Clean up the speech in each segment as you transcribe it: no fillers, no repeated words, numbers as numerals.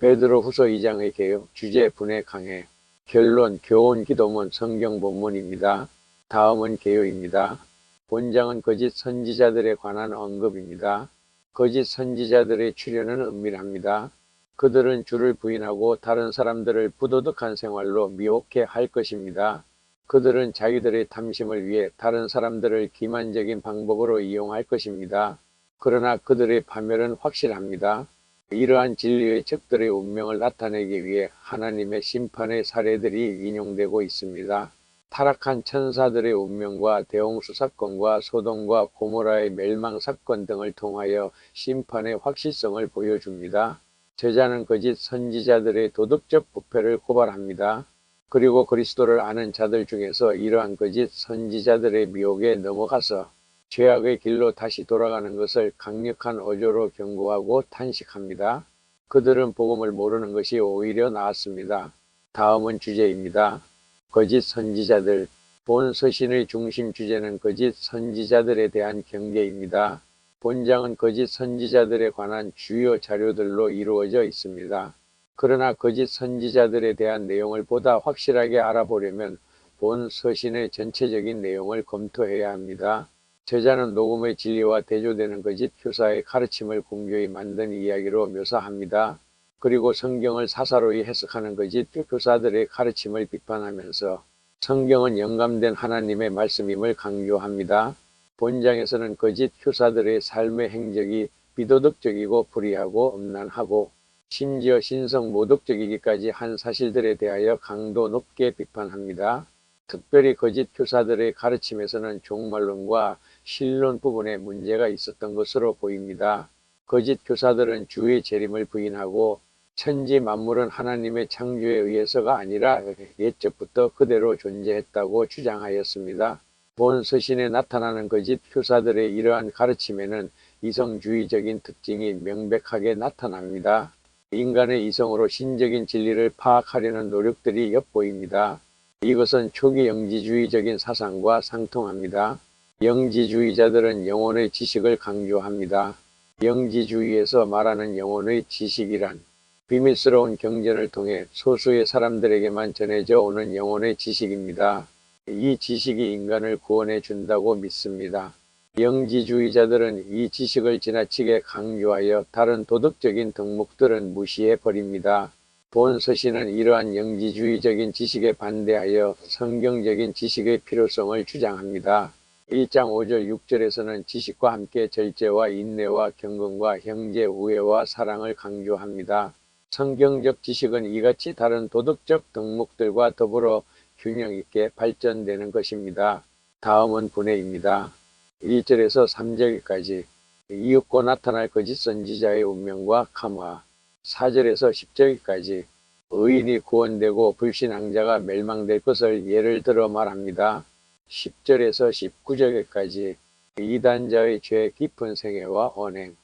베드로후서 2장의 개요. 주제 분해 강해. 결론 교훈 기도문 성경 본문입니다. 다음은 개요입니다. 본장은 거짓 선지자들에 관한 언급입니다. 거짓 선지자들의 출현은 은밀합니다. 그들은 주를 부인하고 다른 사람들을 부도덕한 생활로 미혹해 할 것입니다. 그들은 자기들의 탐심을 위해 다른 사람들을 기만적인 방법으로 이용할 것입니다. 그러나 그들의 파멸은 확실합니다. 이러한 진리의 적들의 운명을 나타내기 위해 하나님의 심판의 사례들이 인용되고 있습니다. 타락한 천사들의 운명과 대홍수 사건과 소돔과 고모라의 멸망 사건 등을 통하여 심판의 확실성을 보여줍니다. 저자는 거짓 선지자들의 도덕적 부패를 고발합니다. 그리고 그리스도를 아는 자들 중에서 이러한 거짓 선지자들의 미혹에 넘어가서 죄악의 길로 다시 돌아가는 것을 강력한 어조로 경고하고 탄식합니다. 그들은 복음을 모르는 것이 오히려 나았습니다. 다음은 주제입니다. 거짓 선지자들. 본 서신의 중심 주제는 거짓 선지자들에 대한 경계입니다. 본장은 거짓 선지자들에 관한 주요 자료들로 이루어져 있습니다. 그러나 거짓 선지자들에 대한 내용을 보다 확실하게 알아보려면 본 서신의 전체적인 내용을 검토해야 합니다. 저자는 녹음의 진리와 대조되는 거짓 교사의 가르침을 공교히 만든 이야기로 묘사합니다. 그리고 성경을 사사로이 해석하는 거짓 교사들의 가르침을 비판하면서 성경은 영감된 하나님의 말씀임을 강조합니다. 본장에서는 거짓 교사들의 삶의 행적이 비도덕적이고 불의하고 음란하고 심지어 신성 모독적이기까지 한 사실들에 대하여 강도 높게 비판합니다. 특별히 거짓 교사들의 가르침에서는 종말론과 신론 부분에 문제가 있었던 것으로 보입니다. 거짓 교사들은 주의 재림을 부인하고 천지 만물은 하나님의 창조에 의해서가 아니라 옛적부터 그대로 존재했다고 주장하였습니다. 본 서신에 나타나는 거짓 교사들의 이러한 가르침에는 이성주의적인 특징이 명백하게 나타납니다. 인간의 이성으로 신적인 진리를 파악하려는 노력들이 엿보입니다. 이것은 초기 영지주의적인 사상과 상통합니다. 영지주의자들은 영혼의 지식을 강조합니다. 영지주의에서 말하는 영혼의 지식이란 비밀스러운 경전을 통해 소수의 사람들에게만 전해져 오는 영혼의 지식입니다. 이 지식이 인간을 구원해 준다고 믿습니다. 영지주의자들은 이 지식을 지나치게 강조하여 다른 도덕적인 덕목들은 무시해 버립니다. 본 서신은 이러한 영지주의적인 지식에 반대하여 성경적인 지식의 필요성을 주장합니다. 1장 5절 6절에서는 지식과 함께 절제와 인내와 경건과 형제 우애와 사랑을 강조합니다. 성경적 지식은 이같이 다른 도덕적 덕목들과 더불어 균형 있게 발전되는 것입니다. 다음은 분해입니다. 1절에서 3절까지 이윽고 나타날 거짓 선지자의 운명과 감화. 4절에서 10절까지 의인이 구원되고 불신앙자가 멸망될 것을 예를 들어 말합니다. 10절에서 19절까지 이단자의 죄 깊은 생애와 언행.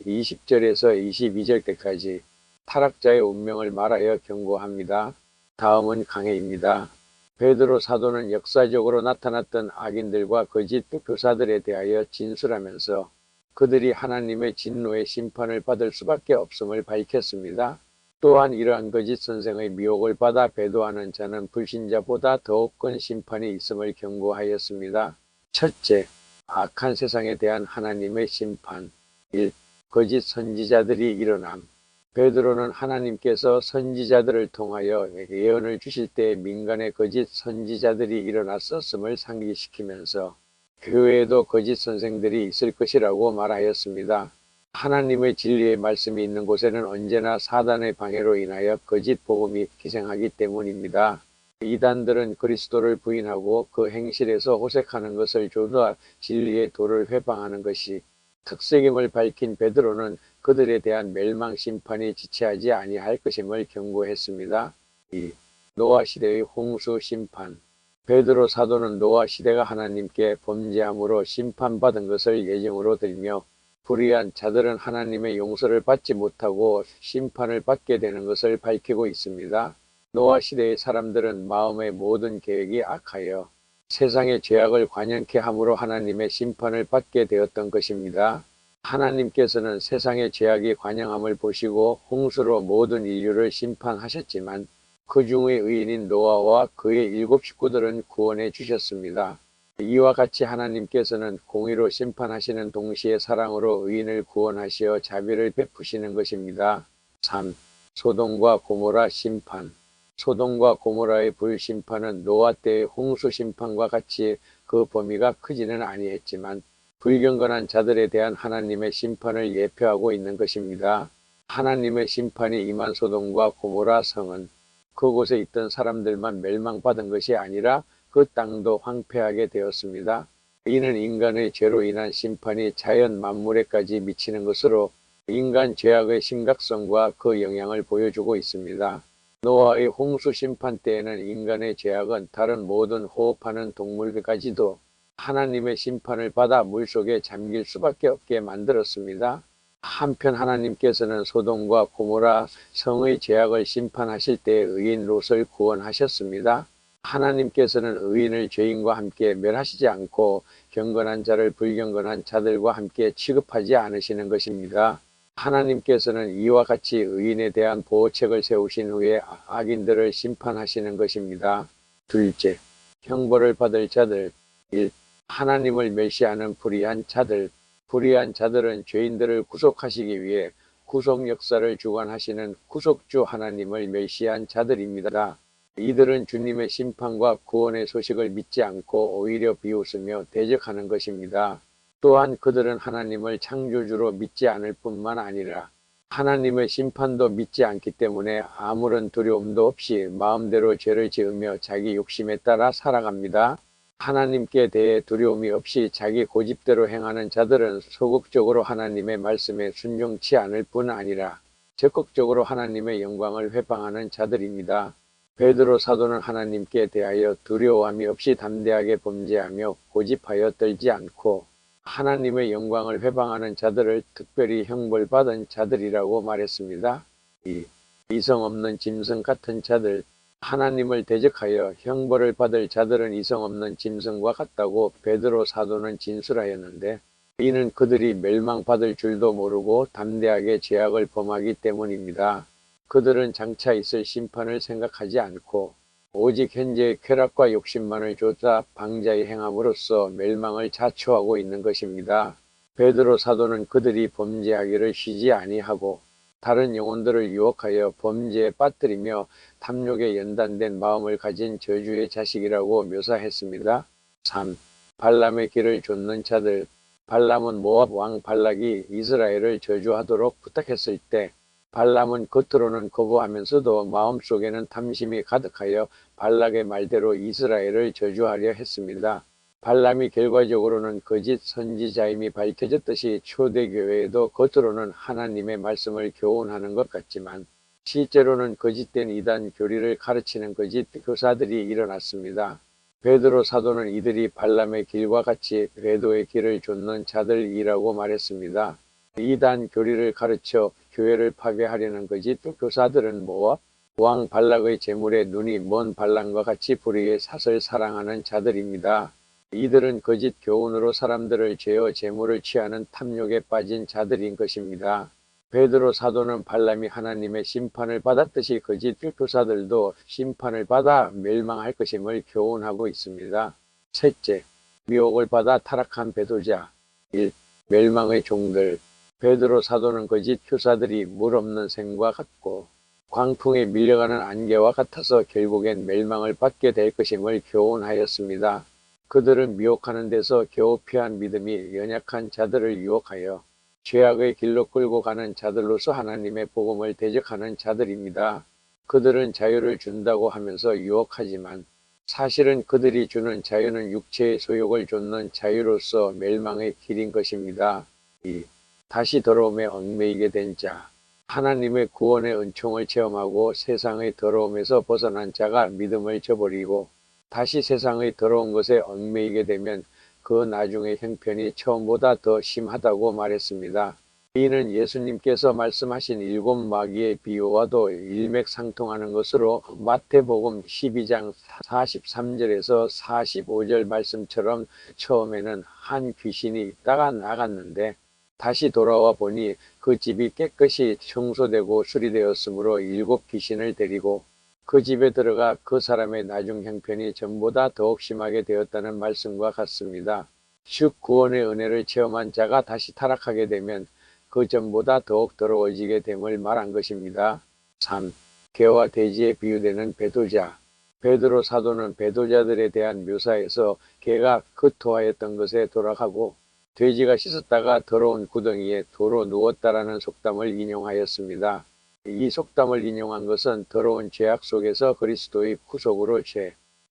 20절에서 22절까지 타락자의 운명을 말하여 경고합니다. 다음은 강해입니다. 베드로 사도는 역사적으로 나타났던 악인들과 거짓 교사들에 대하여 진술하면서 그들이 하나님의 진노의 심판을 받을 수밖에 없음을 밝혔습니다. 또한 이러한 거짓 선생의 미혹을 받아 배도하는 자는 불신자보다 더욱 큰 심판이 있음을 경고하였습니다. 첫째, 악한 세상에 대한 하나님의 심판. 1. 거짓 선지자들이 일어남. 베드로는 하나님께서 선지자들을 통하여 예언을 주실 때 민간의 거짓 선지자들이 일어났었음을 상기시키면서 교회에도 거짓 선생들이 있을 것이라고 말하였습니다. 하나님의 진리의 말씀이 있는 곳에는 언제나 사단의 방해로 인하여 거짓 복음이 기생하기 때문입니다. 이단들은 그리스도를 부인하고 그 행실에서 호색하는 것을 조사 진리의 도를 회방하는 것이 특색임을 밝힌 베드로는 그들에 대한 멸망 심판이 지체하지 아니할 것임을 경고했습니다. 2. 노아 시대의 홍수 심판. 베드로 사도는 노아 시대가 하나님께 범죄함으로 심판받은 것을 예정으로 들며 불의한 자들은 하나님의 용서를 받지 못하고 심판을 받게 되는 것을 밝히고 있습니다. 노아 시대의 사람들은 마음의 모든 계획이 악하여 세상의 죄악을 관연케 함으로 하나님의 심판을 받게 되었던 것입니다. 하나님께서는 세상의 죄악이 관영함을 보시고 홍수로 모든 인류를 심판하셨지만 그 중의 의인인 노아와 그의 7식구들은 구원해 주셨습니다. 이와 같이 하나님께서는 공의로 심판하시는 동시에 사랑으로 의인을 구원하시어 자비를 베푸시는 것입니다. 3. 소돔과 고모라 심판. 소돔과 고모라의 불심판은 노아 때의 홍수 심판과 같이 그 범위가 크지는 아니했지만 불경건한 자들에 대한 하나님의 심판을 예표하고 있는 것입니다. 하나님의 심판이 임한 소돔과 고모라 성은 그곳에 있던 사람들만 멸망받은 것이 아니라 그 땅도 황폐하게 되었습니다. 이는 인간의 죄로 인한 심판이 자연 만물에까지 미치는 것으로 인간 죄악의 심각성과 그 영향을 보여주고 있습니다. 노아의 홍수 심판 때에는 인간의 죄악은 다른 모든 호흡하는 동물들까지도 하나님의 심판을 받아 물속에 잠길 수밖에 없게 만들었습니다. 한편 하나님께서는 소돔과 고모라 성의 죄악을 심판하실 때 의인 롯을 구원하셨습니다. 하나님께서는 의인을 죄인과 함께 멸하시지 않고 경건한 자를 불경건한 자들과 함께 취급하지 않으시는 것입니다. 하나님께서는 이와 같이 의인에 대한 보호책을 세우신 후에 악인들을 심판하시는 것입니다. 둘째, 형벌을 받을 자들. 1. 하나님을 멸시하는 불의한 자들. 불의한 자들은 죄인들을 구속하시기 위해 구속 역사를 주관하시는 구속주 하나님을 멸시한 자들입니다. 이들은 주님의 심판과 구원의 소식을 믿지 않고 오히려 비웃으며 대적하는 것입니다. 또한 그들은 하나님을 창조주로 믿지 않을 뿐만 아니라 하나님의 심판도 믿지 않기 때문에 아무런 두려움도 없이 마음대로 죄를 지으며 자기 욕심에 따라 살아갑니다. 하나님께 대해 두려움이 없이 자기 고집대로 행하는 자들은 소극적으로 하나님의 말씀에 순종치 않을 뿐 아니라 적극적으로 하나님의 영광을 회방하는 자들입니다. 베드로 사도는 하나님께 대하여 두려움이 없이 담대하게 범죄하며 고집하여 떨지 않고 하나님의 영광을 회방하는 자들을 특별히 형벌받은 자들이라고 말했습니다. 2. 이성 없는 짐승 같은 자들. 하나님을 대적하여 형벌을 받을 자들은 이성 없는 짐승과 같다고 베드로 사도는 진술하였는데 이는 그들이 멸망받을 줄도 모르고 담대하게 죄악을 범하기 때문입니다. 그들은 장차 있을 심판을 생각하지 않고 오직 현재의 쾌락과 욕심만을 쫓아 방자히 행함으로써 멸망을 자초하고 있는 것입니다. 베드로 사도는 그들이 범죄하기를 쉬지 아니하고 다른 영혼들을 유혹하여 범죄에 빠뜨리며 탐욕에 연단된 마음을 가진 저주의 자식이라고 묘사했습니다. 3. 발람의 길을 좇는 자들. 발람은 모압 왕 발락이 이스라엘을 저주하도록 부탁했을 때 발람은 겉으로는 거부하면서도 마음속에는 탐심이 가득하여 발락의 말대로 이스라엘을 저주하려 했습니다. 발람이 결과적으로는 거짓 선지자임이 밝혀졌듯이 초대교회에도 겉으로는 하나님의 말씀을 교훈하는 것 같지만 실제로는 거짓된 이단 교리를 가르치는 거짓 교사들이 일어났습니다. 베드로 사도는 이들이 발람의 길과 같이 배도의 길을 좇는 자들이라고 말했습니다. 이단 교리를 가르쳐 교회를 파괴하려는 거짓 교사들은 모압 왕 발락의 재물에 눈이 먼 발람과 같이 불의의 삿을 사랑하는 자들입니다. 이들은 거짓 교훈으로 사람들을 죄어 재물을 취하는 탐욕에 빠진 자들인 것입니다. 베드로 사도는 발람이 하나님의 심판을 받았듯이 거짓 교사들도 심판을 받아 멸망할 것임을 교훈하고 있습니다. 셋째, 미혹을 받아 타락한 배도자. 1. 멸망의 종들. 베드로 사도는 거짓 교사들이 물 없는 샘과 같고 광풍에 밀려가는 안개와 같아서 결국엔 멸망을 받게 될 것임을 교훈하였습니다. 그들은 미혹하는 데서 겨우 피한 믿음이 연약한 자들을 유혹하여 죄악의 길로 끌고 가는 자들로서 하나님의 복음을 대적하는 자들입니다. 그들은 자유를 준다고 하면서 유혹하지만 사실은 그들이 주는 자유는 육체의 소욕을 좇는 자유로서 멸망의 길인 것입니다. 2. 다시 더러움에 얽매이게 된 자. 하나님의 구원의 은총을 체험하고 세상의 더러움에서 벗어난 자가 믿음을 저버리고 다시 세상의 더러운 것에 얽매이게 되면 그 나중의 형편이 처음보다 더 심하다고 말했습니다. 이는 예수님께서 말씀하신 7 마귀의 비유와도 일맥상통하는 것으로 마태복음 12장 43절에서 45절 말씀처럼 처음에는 한 귀신이 있다가 나갔는데 다시 돌아와 보니 그 집이 깨끗이 청소되고 수리되었으므로 7귀신을 데리고 그 집에 들어가 그 사람의 나중 형편이 전보다 더욱 심하게 되었다는 말씀과 같습니다. 즉 구원의 은혜를 체험한 자가 다시 타락하게 되면 그 전보다 더욱 더러워지게 됨을 말한 것입니다. 3. 개와 돼지에 비유되는 배도자. 베드로 사도는 배도자들에 대한 묘사에서 개가 흩토하였던 것에 돌아가고 돼지가 씻었다가 더러운 구덩이에 도로 누웠다라는 속담을 인용하였습니다. 이 속담을 인용한 것은 더러운 죄악 속에서 그리스도의 구속으로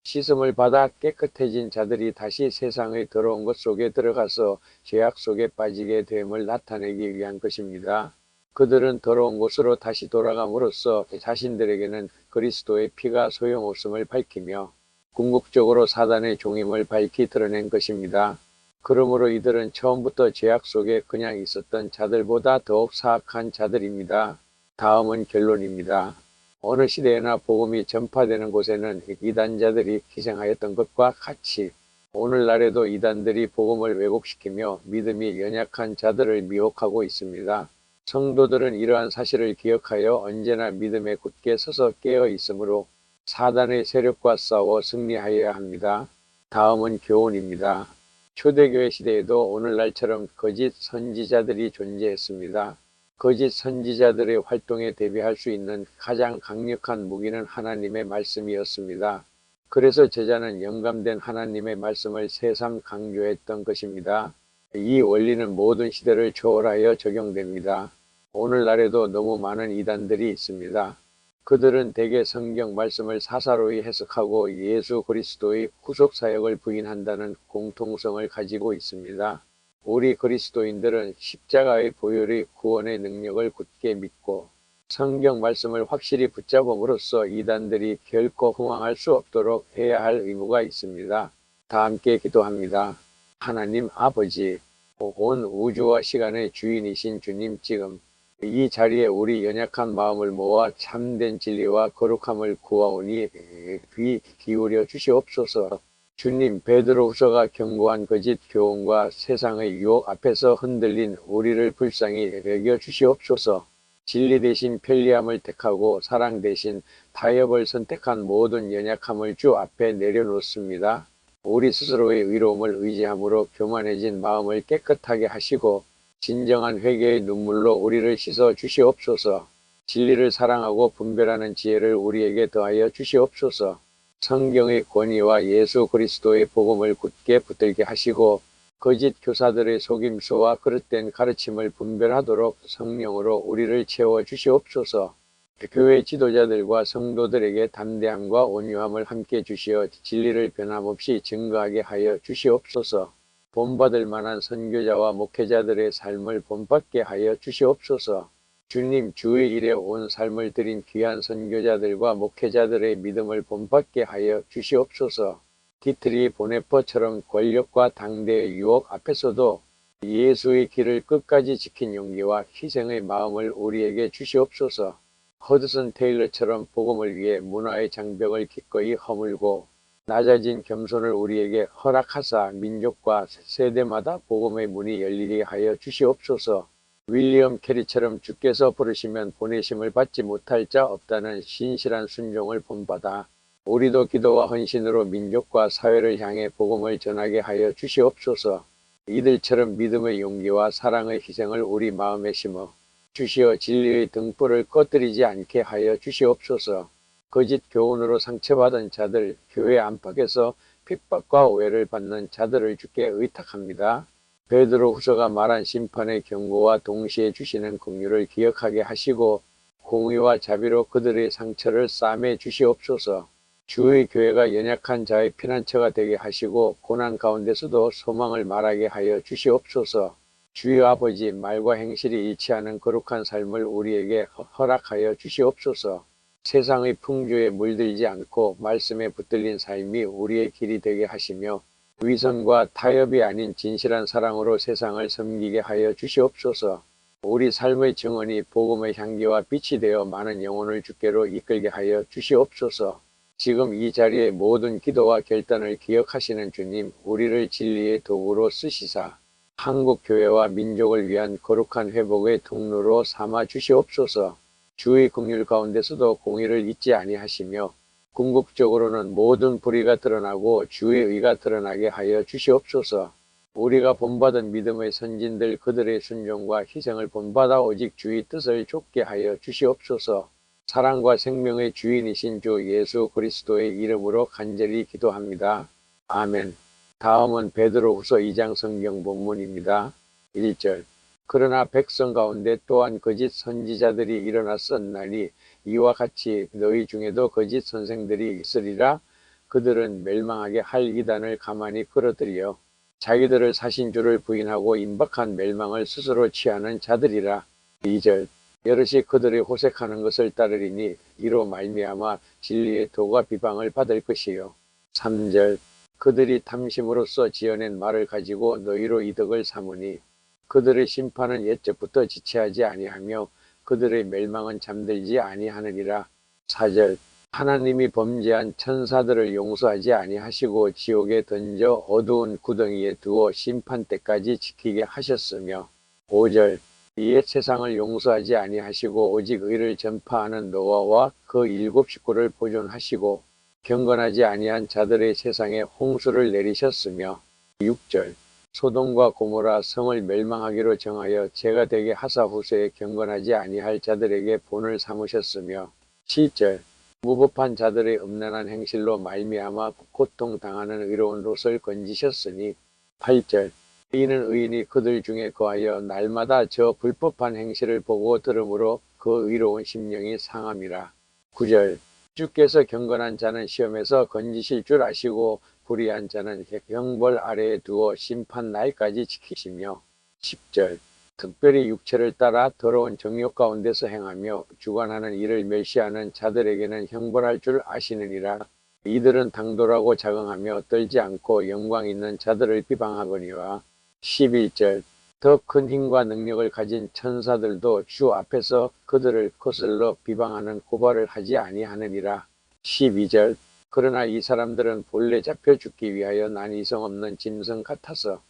씻음을 받아 깨끗해진 자들이 다시 세상의 더러운 것 속에 들어가서 죄악 속에 빠지게 됨을 나타내기 위한 것입니다. 그들은 더러운 곳으로 다시 돌아감으로써 자신들에게는 그리스도의 피가 소용없음을 밝히며 궁극적으로 사단의 종임을 밝히 드러낸 것입니다. 그러므로 이들은 처음부터 죄악 속에 그냥 있었던 자들보다 더욱 사악한 자들입니다. 다음은 결론입니다. 어느 시대에나 복음이 전파되는 곳에는 이단자들이 희생하였던 것과 같이 오늘날에도 이단들이 복음을 왜곡시키며 믿음이 연약한 자들을 미혹하고 있습니다. 성도들은 이러한 사실을 기억하여 언제나 믿음에 굳게 서서 깨어 있으므로 사단의 세력과 싸워 승리하여야 합니다. 다음은 교훈입니다. 초대교회 시대에도 오늘날처럼 거짓 선지자들이 존재했습니다. 거짓 선지자들의 활동에 대비할 수 있는 가장 강력한 무기는 하나님의 말씀이었습니다. 그래서 제자는 영감된 하나님의 말씀을 새삼 강조했던 것입니다. 이 원리는 모든 시대를 초월하여 적용됩니다. 오늘날에도 너무 많은 이단들이 있습니다. 그들은 대개 성경 말씀을 사사로이 해석하고 예수 그리스도의 구속 사역을 부인한다는 공통성을 가지고 있습니다. 우리 그리스도인들은 십자가의 보혈의 구원의 능력을 굳게 믿고 성경 말씀을 확실히 붙잡음으로써 이단들이 결코 흥황할 수 없도록 해야 할 의무가 있습니다. 다 함께 기도합니다. 하나님 아버지, 온 우주와 시간의 주인이신 주님, 지금 이 자리에 우리 연약한 마음을 모아 참된 진리와 거룩함을 구하오니 귀 기울여 주시옵소서. 주님, 베드로후서가 경고한 거짓 교훈과 세상의 유혹 앞에서 흔들린 우리를 불쌍히 여겨 주시옵소서. 진리 대신 편리함을 택하고 사랑 대신 타협을 선택한 모든 연약함을 주 앞에 내려놓습니다. 우리 스스로의 의로움을 의지함으로 교만해진 마음을 깨끗하게 하시고 진정한 회개의 눈물로 우리를 씻어 주시옵소서. 진리를 사랑하고 분별하는 지혜를 우리에게 더하여 주시옵소서. 성경의 권위와 예수 그리스도의 복음을 굳게 붙들게 하시고 거짓 교사들의 속임수와 그릇된 가르침을 분별하도록 성령으로 우리를 채워 주시옵소서. 교회 지도자들과 성도들에게 담대함과 온유함을 함께 주시어 진리를 변함없이 증거하게 하여 주시옵소서. 본받을 만한 선교자와 목회자들의 삶을 본받게 하여 주시옵소서. 주님, 주의 일에 온 삶을 드린 귀한 선교자들과 목회자들의 믿음을 본받게 하여 주시옵소서. 디트리 보네퍼처럼 권력과 당대의 유혹 앞에서도 예수의 길을 끝까지 지킨 용기와 희생의 마음을 우리에게 주시옵소서. 허드슨 테일러처럼 복음을 위해 문화의 장벽을 기꺼이 허물고 낮아진 겸손을 우리에게 허락하사 민족과 세대마다 복음의 문이 열리게 하여 주시옵소서. 윌리엄 캐리처럼 주께서 부르시면 보내심을 받지 못할 자 없다는 신실한 순종을 본받아 우리도 기도와 헌신으로 민족과 사회를 향해 복음을 전하게 하여 주시옵소서. 이들처럼 믿음의 용기와 사랑의 희생을 우리 마음에 심어 주시어 진리의 등불을 꺼뜨리지 않게 하여 주시옵소서. 거짓 교훈으로 상처받은 자들, 교회 안팎에서 핍박과 오해를 받는 자들을 주께 의탁합니다. 베드로후서가 말한 심판의 경고와 동시에 주시는 긍휼을 기억하게 하시고 공의와 자비로 그들의 상처를 싸매 주시옵소서. 주의 교회가 연약한 자의 피난처가 되게 하시고 고난 가운데서도 소망을 말하게 하여 주시옵소서. 주의 아버지, 말과 행실이 일치하는 거룩한 삶을 우리에게 허락하여 주시옵소서. 세상의 풍조에 물들지 않고 말씀에 붙들린 삶이 우리의 길이 되게 하시며 위선과 타협이 아닌 진실한 사랑으로 세상을 섬기게 하여 주시옵소서. 우리 삶의 증언이 복음의 향기와 빛이 되어 많은 영혼을 주께로 이끌게 하여 주시옵소서. 지금 이 자리에 모든 기도와 결단을 기억하시는 주님, 우리를 진리의 도구로 쓰시사 한국 교회와 민족을 위한 거룩한 회복의 통로로 삼아 주시옵소서. 주의 긍휼 가운데서도 공의를 잊지 아니하시며 궁극적으로는 모든 불의가 드러나고 주의 의가 드러나게 하여 주시옵소서. 우리가 본받은 믿음의 선진들 그들의 순종과 희생을 본받아 오직 주의 뜻을 좇게 하여 주시옵소서. 사랑과 생명의 주인이신 주 예수 그리스도의 이름으로 간절히 기도합니다. 아멘. 다음은 베드로후서 2장 성경 본문입니다. 1절. 그러나 백성 가운데 또한 거짓 선지자들이 일어났었나니 이와 같이 너희 중에도 거짓 선생들이 있으리라. 그들은 멸망하게 할 이단을 가만히 끌어들여 자기들을 사신 주를 부인하고 임박한 멸망을 스스로 취하는 자들이라. 2절. 여럿이 그들의 호색하는 것을 따르리니 이로 말미암아 진리의 도가 비방을 받을 것이요. 3절. 그들이 탐심으로써 지어낸 말을 가지고 너희로 이득을 삼으니 그들의 심판은 옛적부터 지체하지 아니하며 그들의 멸망은 잠들지 아니하느니라. 4절. 하나님이 범죄한 천사들을 용서하지 아니하시고 지옥에 던져 어두운 구덩이에 두어 심판 때까지 지키게 하셨으며. 5절. 이에 세상을 용서하지 아니하시고 오직 의를 전파하는 노아와 그 7 식구를 보존하시고 경건하지 아니한 자들의 세상에 홍수를 내리셨으며. 6절. 소돔과 고모라 성을 멸망하기로 정하여 죄가 되게 하사 후세에 경건하지 아니할 자들에게 본을 삼으셨으며. 7절. 무법한 자들의 음란한 행실로 말미암아 고통당하는 의로운 롯을 건지셨으니. 8절. 이는 의인이 그들 중에 거하여 날마다 저 불법한 행실을 보고 들으므로 그 의로운 심령이 상함이라. 9절. 주께서 경건한 자는 시험에서 건지실 줄 아시고 불의한 자는 형벌 아래에 두어 심판 날까지 지키시며. 10절. 특별히 육체를 따라 더러운 정욕 가운데서 행하며 주관하는 이를 멸시하는 자들에게는 형벌할 줄 아시느니라. 이들은 당돌하고 자긍하며 떨지 않고 영광 있는 자들을 비방하거니와. 11절. 더 큰 힘과 능력을 가진 천사들도 주 앞에서 그들을 거슬러 비방하는 고발을 하지 아니하느니라. 12절. 그러나 이 사람들은 본래 잡혀 죽기 위하여 난 이성 없는 짐승 같아서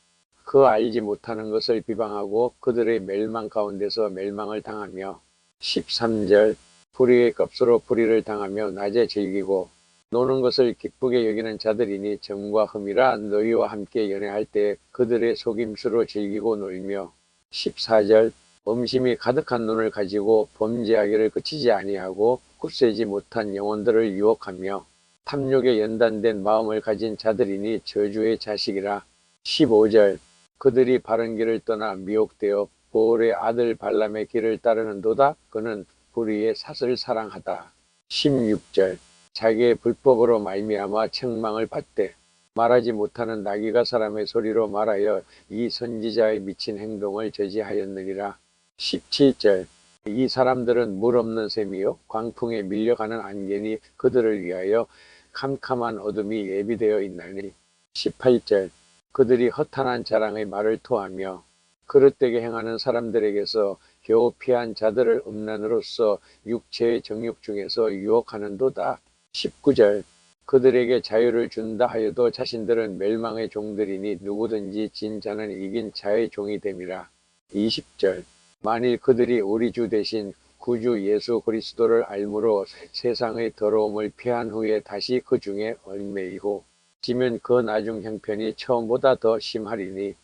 그 알지 못하는 것을 비방하고 그들의 멸망 가운데서 멸망을 당하며. 13절. 불의의 값으로 불의를 당하며 낮에 즐기고 노는 것을 기쁘게 여기는 자들이니 정과 흠이라 너희와 함께 연애할 때 그들의 속임수로 즐기고 놀며. 14절. 음심이 가득한 눈을 가지고 범죄하기를 그치지 아니하고 굳세지 못한 영혼들을 유혹하며 탐욕에 연단된 마음을 가진 자들이니 저주의 자식이라. 15절. 그들이 바른 길을 떠나 미혹되어 보올의 아들 발람의 길을 따르는도다. 그는 불의의 삿을 사랑하다. 16절. 자기의 불법으로 말미암아 책망을 받되 말하지 못하는 나귀가 사람의 소리로 말하여 이 선지자의 미친 행동을 저지하였느니라. 17절. 이 사람들은 물 없는 샘이요 광풍에 밀려가는 안개니 그들을 위하여 캄캄한 어둠이 예비되어 있나니. 18절. 그들이 허탄한 자랑의 말을 토하며 그릇되게 행하는 사람들에게서 겨우 피한 자들을 음란으로써 육체의 정욕 중에서 유혹하는도다. 19절. 그들에게 자유를 준다 하여도 자신들은 멸망의 종들이니 누구든지 진 자는 이긴 자의 종이 됨이라. 20절. 만일 그들이 우리 주 대신 구주 예수 그리스도를 알므로 세상의 더러움을 피한 후에 다시 그 중에 얽매이고 지면 그 나중 형편이 처음보다 더 심하리니.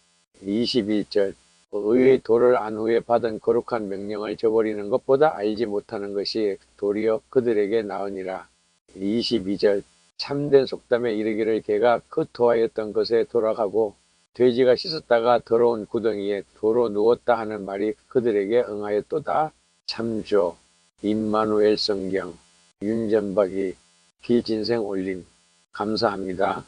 21절. 의의 도를 안 후에 받은 거룩한 명령을 저버리는 것보다 알지 못하는 것이 도리어 그들에게 나으니라. 22절. 참된 속담에 이르기를 개가 끄토하였던 것에 돌아가고 돼지가 씻었다가 더러운 구덩이에 도로 누웠다 하는 말이 그들에게 응하였도다. 참조. 임마누엘 성경. 윤전박이. 기진생 올림. 감사합니다.